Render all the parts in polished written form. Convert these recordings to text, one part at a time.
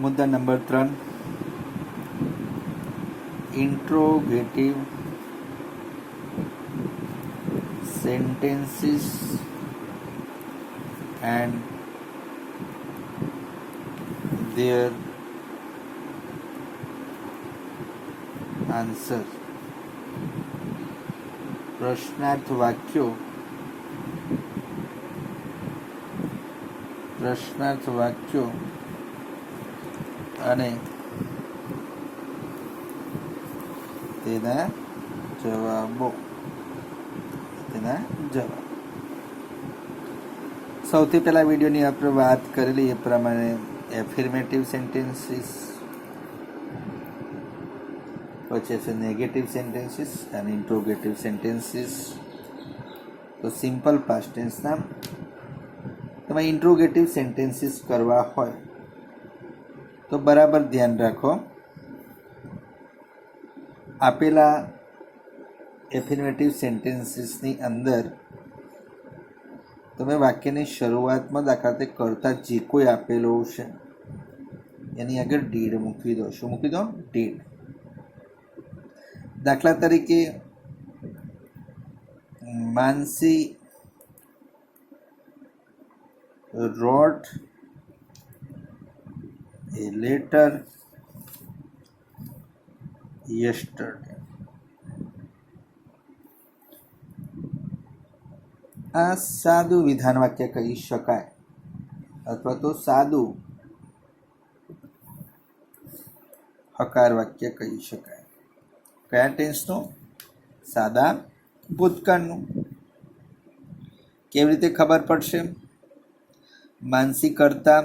મુદ્દા number 3, interrogative sentences and their answer. પ્રશ્નાર્થ વાક્યો અને તેના જવાબો. સૌથી પહેલા વિડીયોની આપણે વાત કરેલી એ પ્રમાણે એફર્મેટિવ સેન્ટેન્સીસ, પછી છે નેગેટિવ સેન્ટેન્સીસ અને ઇન્ટ્રોગેટિવ સેન્ટેન્સીસ. તો સિમ્પલ પાસ્ટ ટેન્સના તમે ઇન્ટ્રોગેટિવ સેન્ટેન્સીસ કરવા હોય તો બરાબર ધ્યાન રાખો. આપેલા એફર્મેટિવ સેન્ટેન્સીસની અંદર તમે વાક્યની શરૂઆતમાં દાખલા તરીકે કરતા જે કોઈ આપેલું છે એની આગળ ડીડ મૂકી દો. શું મૂકી દો? ડીડ. દાખલા તરીકે માનસી wrote a letter yesterday. આ સાદું વિધાન વાક્ય કહી શકાય અથવા તો સાદું હકાર વાક્ય કહી શકાય. કયા ટેન્સનું? સાદા ભૂતકાળનું. કેવી રીતે ખબર પડશે? માનસી કરતા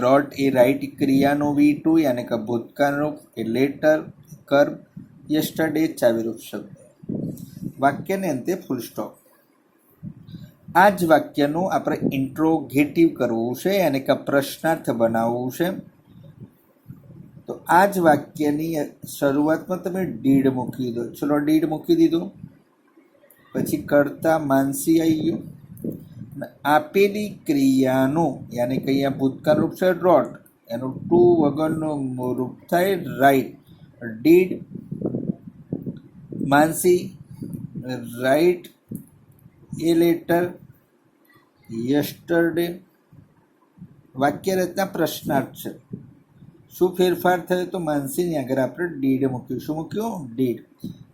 રોટ એ રાઈટ ક્રિયાનું V2 યાની કે ભૂતકાળનું એ લેટર કર્મ, યસ્ટરડે ચાવીરૂપ શબ્દ. વાક્યને અંતે ફૂલ સ્ટોપ. આ જ વાક્યનું આપણે ઇન્ટ્રોગેટિવ કરવું છે યાની કે પ્રશ્નાર્થ બનાવવું છે. તો આ જ વાક્યની શરૂઆતમાં તમે ડીડ મૂકી દો. ચલો, ડીડ મૂકી દીધું. પછી કરતા માનસી આવી ગયું. આપેલી ક્રિયાનું યાની કે અહીંયા ભૂતકાળ રૂપ છે રોટ, એનું ટુ વગરનું રૂપ થાય right. Did Mansi right A letter yesterday. વાક્ય રચના પ્રશ્નાર્થ છે. શું ફેરફાર થયો? તો માનસીની આગળ આપણે ડીડ મૂક્યું. શું મૂક્યું? ડીડ.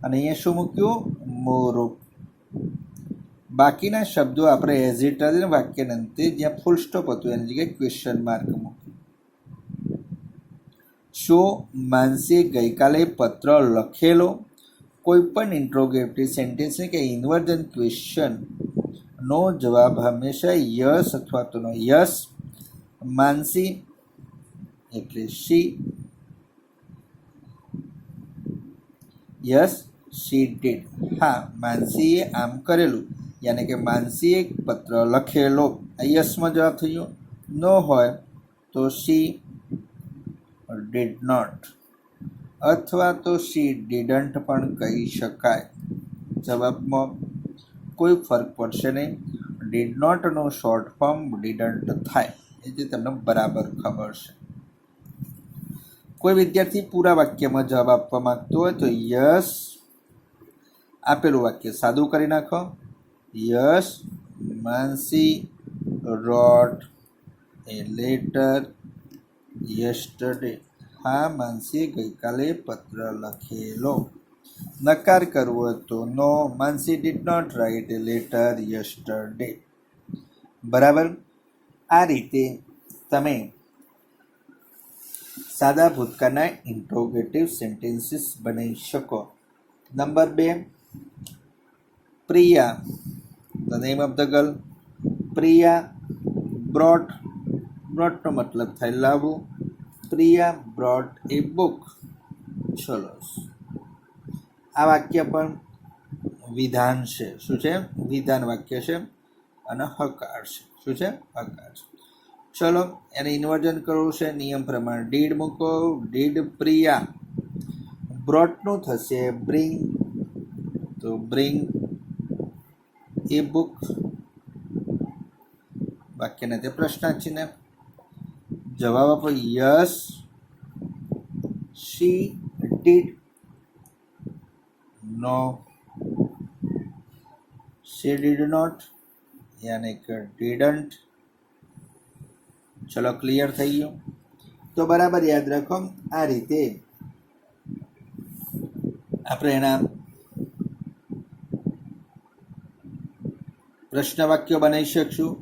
અને અહીંયા શું મૂક્યું? મોરૂપ. બાકીના શબ્દો આપણે એઝ ઇટ ઇઝ વાક્યના અંતે જ્યાં ફૂલ સ્ટોપ હતું એની જગ્યાએ ક્વેશ્ચન માર્ક મૂક્યું. શું માનસીએ ગઈકાલે પત્ર લખેલો? કોઈ પણ ઇન્ટ્રોગેટિવ સેન્ટેન્સ કે ઇન્વર્જન ક્વેશ્ચન નો જવાબ હંમેશા યસ અથવા તો નો. યસ માનસી એટલે શી. Yes she did. હા, માનસીએ આમ કરેલું યાની કે માનસીએ પત્ર લખેલો. આ યસમાં જવાબ થયો. નો હોય તો શી ડીડ નોટ અથવા તો શી ડીડન્ટ પણ કહી શકાય. જવાબમાં કોઈ ફરક પડશે નહીં. ડીડ નોટનો શોર્ટ ફોર્મ ડીડન્ટ થાય. એ જે તમને બરાબર ખબર છે. કોઈ વિદ્યાર્થી પૂરા વાક્યમાં જવાબ આપવા માંગતો હોય તો યસ, આપેલું વાક્ય સાદું કરી નાખો. Yes Mansi wrote a letter yesterday. હા, માનસીએ ગઈકાલે પત્ર લખેલો. નકાર કરવો હોય તો no, Mansi did not write a letter yesterday. બરાબર. આ રીતે તમે સાદા ભૂતકાળના ઇન્ટ્રોગેટિવ સેન્ટેન્સીસ બનાવી શકો. Number 2, Priya, the name of the girl. Priya brought. બ્રોટનો મતલબ થાય લાવવું. Priya brought a book. ચલો, આ વાક્ય પણ વિધાન છે. શું છે? વિધાન વાક્ય છે અને હકાર છે. શું છે? હકાર છે. ચલો, એને ઇન્વર્જન કરવું છે. નિયમ પ્રમાણે ડીડ મૂકો. ડીડ પ્રિયા. બ્રોટનું થશે બ્રિંગ, તો બ્રિંગ એ બુક. વાક્યને તે પ્રશ્નાર્થ ચિહ્ન. જવાબ આપો. Yes she did. No she did not, यानी कि didn't. ચલો ક્લિયર થઈ ગયું. તો બરાબર યાદ રાખો, આ રીતે આપણે એના પ્રશ્ન વાક્યો બનાવી શકશું.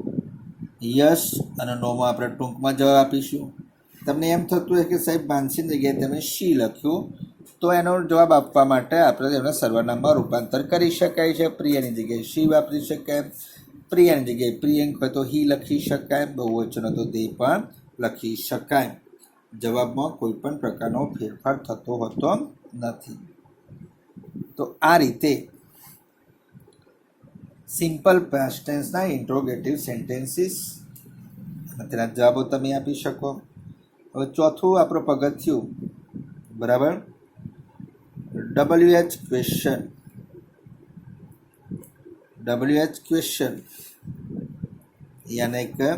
યસ અને નોમાં આપણે ટૂંકમાં જવાબ આપીશું. તમને એમ થતું હોય કે સાહેબ માનસીની જગ્યાએ તમે શી લખ્યું, તો એનો જવાબ આપવા માટે આપણે એના સર્વનામમાં રૂપાંતર કરી શકાય છે. પ્રિયાની જગ્યાએ શી વાપરી શકાય, પ્રિયાની જગ્યાએ પ્રિયંક હોય તો હી લખી શકાય, બહુવચન હોય તો તે પણ લખી શકાય. જવાબમાં કોઈ પણ પ્રકારનો ફેરફાર થતો હોતો નથી. તો આ રીતે સિમ્પલ પાસ્ટ ટેન્સના ઇન્ટ્રોગેટિવ સેન્ટેન્સીસ અને તેના જવાબો તમે આપી શકો. હવે ચોથું આપણું પગથિયું, બરાબર, WH ક્વેશ્ચન. WH ક્વેશ્ચન યાની કે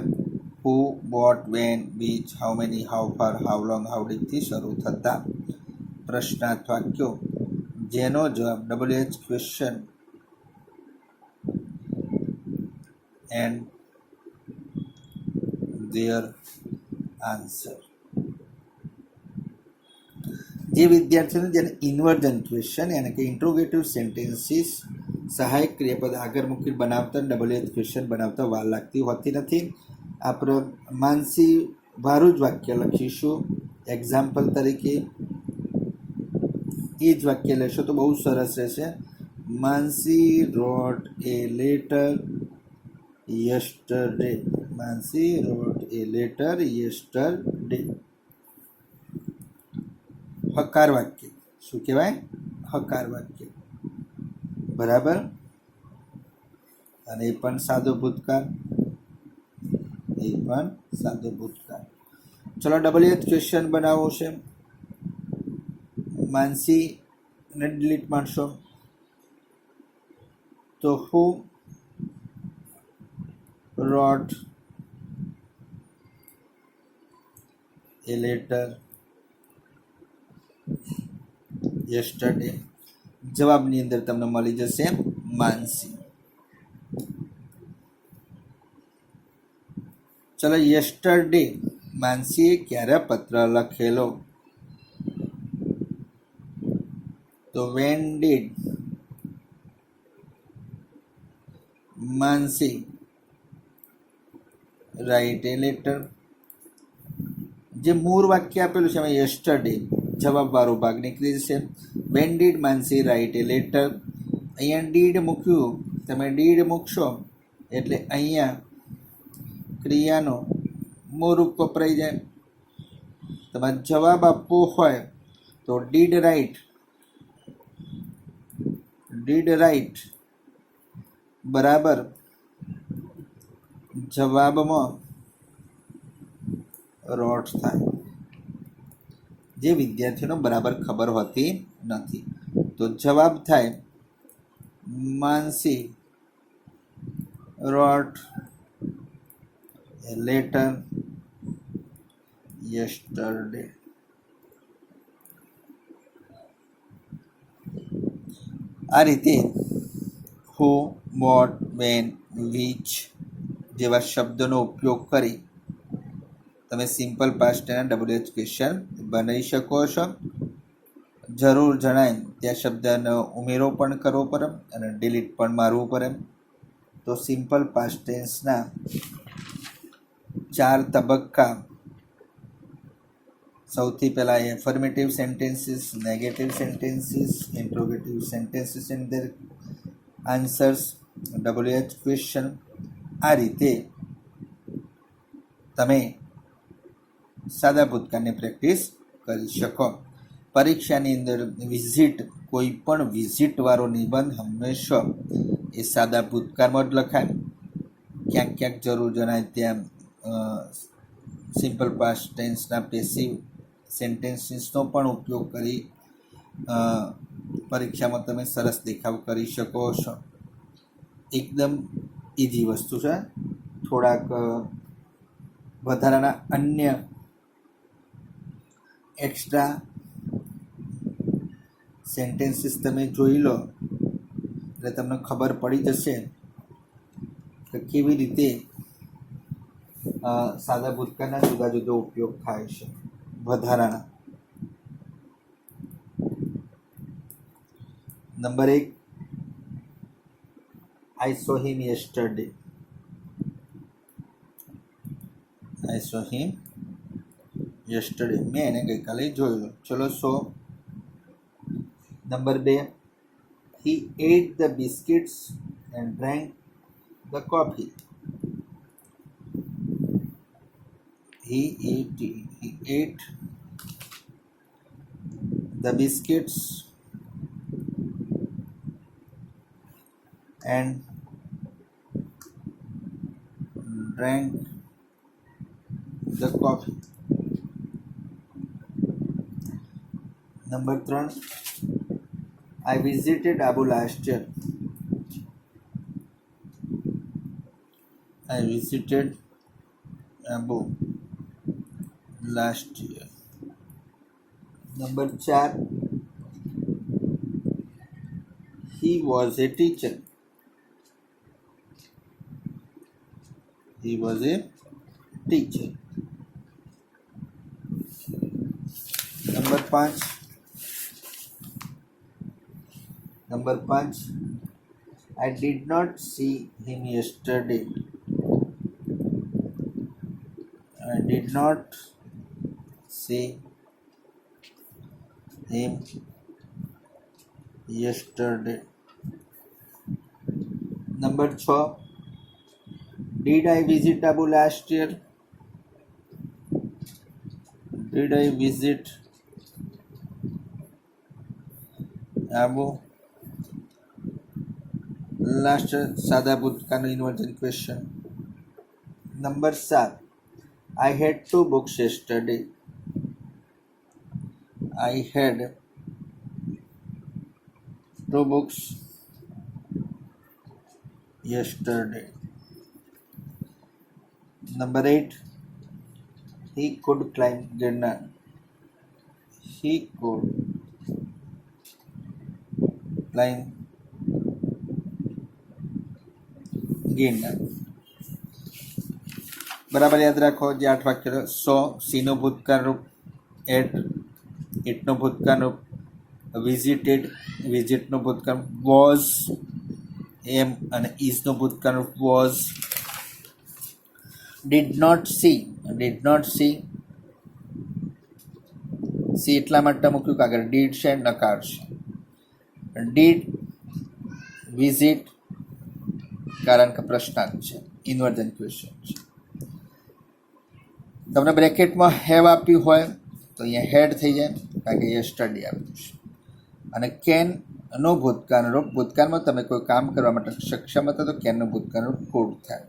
who, what, when, which, how many, how far, how long, how ડીપથી શરૂ થતા પ્રશ્નાર્થ વાક્યો જેનો જવાબ WH question and their answer. જે વિદ્યાર્થીઓને જેને ઇન્વર્જન ક્વેશ્ચન યાની કે ઇન્ટ્રોગેટિવ સેન્ટેન્સીસ સહાયક ક્રિયાપદ આગળ મૂકી બનાવતા WH ક્વેશ્ચન બનાવતા વાર લાગતી હોતી નથી. આપણે માનસી વાળું જ વાક્ય લખીશું એક્ઝામ્પલ તરીકે. એ જ વાક્ય લેશો તો બહુ સરસ રહેશે. માનસી wrote a letter yesterday. Mansi wrote a letter yesterday. હકાર વાક્ય. શું કહેવાય? હકાર વાક્ય. બરાબર. અને એ પણ સાદો ભૂતકાળ. એ પણ સાદો ભૂતકાળ. ચલો WH ક્વેશ્ચન બનાવવો છે. માનસી ને ડિલીટ મારશો તો હુ wrote a letter yesterday. જવાબની અંદર તમને મળી જશે માનસી. ચલો યસ્ટરડે માનસીએ ક્યારે પત્ર લખેલો? તો when did Mansi write a letter. જે મૂળ વાક્ય આપેલું છે એમાં યસ્ટરડે જવાબવાળો ભાગ નીકળી જશે. When did Mansi write a letter. અહીંયા ડીડ મૂક્યું, તમે ડીડ મૂકશો એટલે અહીંયા ક્રિયાનો મૂળ રૂપ વપરાઈ જાય. તમારે જવાબ આપવો હોય તો ડીડ રાઇટ બરાબર જવાબમાં રોટ થાય. જે વિદ્યાર્થીઓને બરાબર ખબર હોતી નથી તો જવાબ થાય માનસી રોટ એ લેટર yesterday. આ રીતે હુ, વોટ, વેન, વિચ જેવા શબ્દોનો ઉપયોગ કરી તમે સિમ્પલ પાસ્ટ ટેન્સના WH ક્વેશ્ચન બનાવી શકો છો. જરૂર જણાય ત્યાં શબ્દનો ઉમેરો પણ કરવો પડે અને ડિલીટ પણ મારવું પડે. તો સિમ્પલ પાસ્ટ ટેન્સના 4 તબક્કા. સૌથી પહેલાં affirmative sentences, negative sentences, interrogative sentences and there answers, WH question. આ રીતે તમે સાદા ભૂતકાળની પ્રેક્ટિસ કરી શકો. પરીક્ષાની અંદર કોઈ પણ વિઝિટવાળો નિબંધ હંમેશા એ સાદા ભૂતકાળમાં જ લખાય. ક્યાંક ક્યાંક જરૂર જણાય ત્યાં સિમ્પલ પાસ્ટ ટેન્સના પેસિવ સેન્ટેન્સીસનો પણ ઉપયોગ કરી પરીક્ષામાં તમે સરસ દેખાવ કરી શકો છો. એકદમ ઇઝી વસ્તુ છે. થોડાક વધારાના અન્ય એક્સ્ટ્રા સેન્ટેન્સીસ તમે જોઈ લો એટલે તમને ખબર પડી જશે કે કેવી રીતે સાદા ભૂતકાળના જુદા જુદા ઉપયોગ થાય છે વધારાના. Number 1, I saw him yesterday. I saw him yesterday. મેં એને ગઈકાલે જોયેલો. ચલો so. Number 2, he ate the biscuits and drank the coffee. He ate the biscuits and drank the coffee. Number 3, I visited Abu last year. I visited Abu last year. Number 4, he was a teacher. He was a teacher. Number 5, I did not see him yesterday. I did not see him yesterday. Number 6, did I visit Abu last year? Did I visit Abu last year? सादा भूतकाळનું inversion question. Number 7, I had 2 books yesterday. I had 2 books yesterday. Number 8, he could climb Girnar. He could climb Girnar. બરાબર યાદ રાખો જે 8 વાક્ય. 100 સીનો ભૂતકાળ રૂપ, એટનો ભૂતકાળ રૂપ, વિઝિટનો ભૂતકાળ વોઝ, એમ અને ઇઝનો ભૂતકાળ રૂપ વોઝ. ડીડ નોટ સી એટલા માટે મૂક્યું કે આગળ ડીડ છે નકાર છે. ડીડ વિઝિટ કારણ કે પ્રશ્નાર્થ છે, ઇન્વર્જન ક્વેશ્ચન છે. તમને બ્રેકેટમાં હેવ આપ્યું હોય તો અહીંયા હેડ થઈ જાય કારણ કે યસ્ટરડે આપ્યું છે. અને કેનનો ભૂતકાળ રૂપ, ભૂતકાળમાં તમે કોઈ કામ કરવા માટે સક્ષમ હતા તો કેનનો ભૂતકાળ રૂપ કુડ થાય.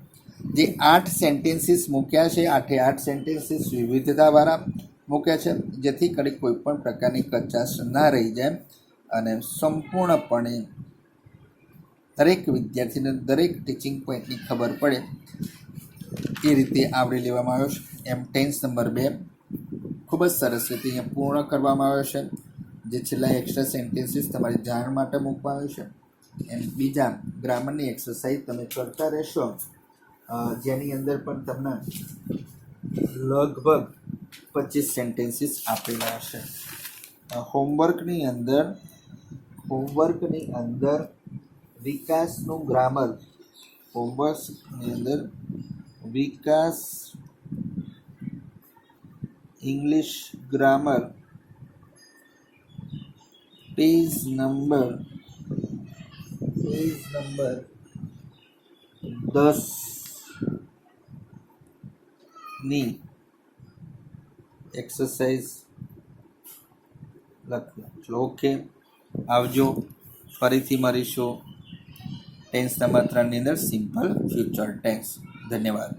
જે 8 સેન્ટેન્સીસ મૂક્યા છે, 8 સેન્ટેન્સીસ વિવિધતાવાળા મૂક્યા છે જેથી કરી કોઈ પણ પ્રકારની કચાશ ના રહી જાય અને સંપૂર્ણપણે દરેક વિદ્યાર્થીને દરેક ટીચિંગ પોઈન્ટની ખબર પડે એ રીતે આવરી લેવામાં આવ્યો છે. એમ ટેન્સ નંબર 2 ખૂબ જ સરસ રીતે અહીંયા પૂર્ણ કરવામાં આવ્યો છે. જે છેલ્લા એક્સ્ટ્રા સેન્ટેન્સીસ તમારી જાણ માટે મૂકવામાં આવ્યું છે. એમ બીજા ગ્રામરની એક્સરસાઇઝ તમે કરતા રહેશો જેની અંદર પણ તમને લગભગ 25 સેન્ટેન્સીસ આપેલા હશે. હોમવર્કની અંદર વિકાસનું ગ્રામર, હોમવર્કની અંદર વિકાસ ઇંગ્લિશ ગ્રામર પેજ નંબર 10 ની એક્સરસાઇઝ લખ્યું. ચલો ઓકે, આવજો. ફરીથી મળીશું ટેન્સ નંબર 3 ની અંદર સિમ્પલ ફ્યુચર ટેન્સ. ધન્યવાદ.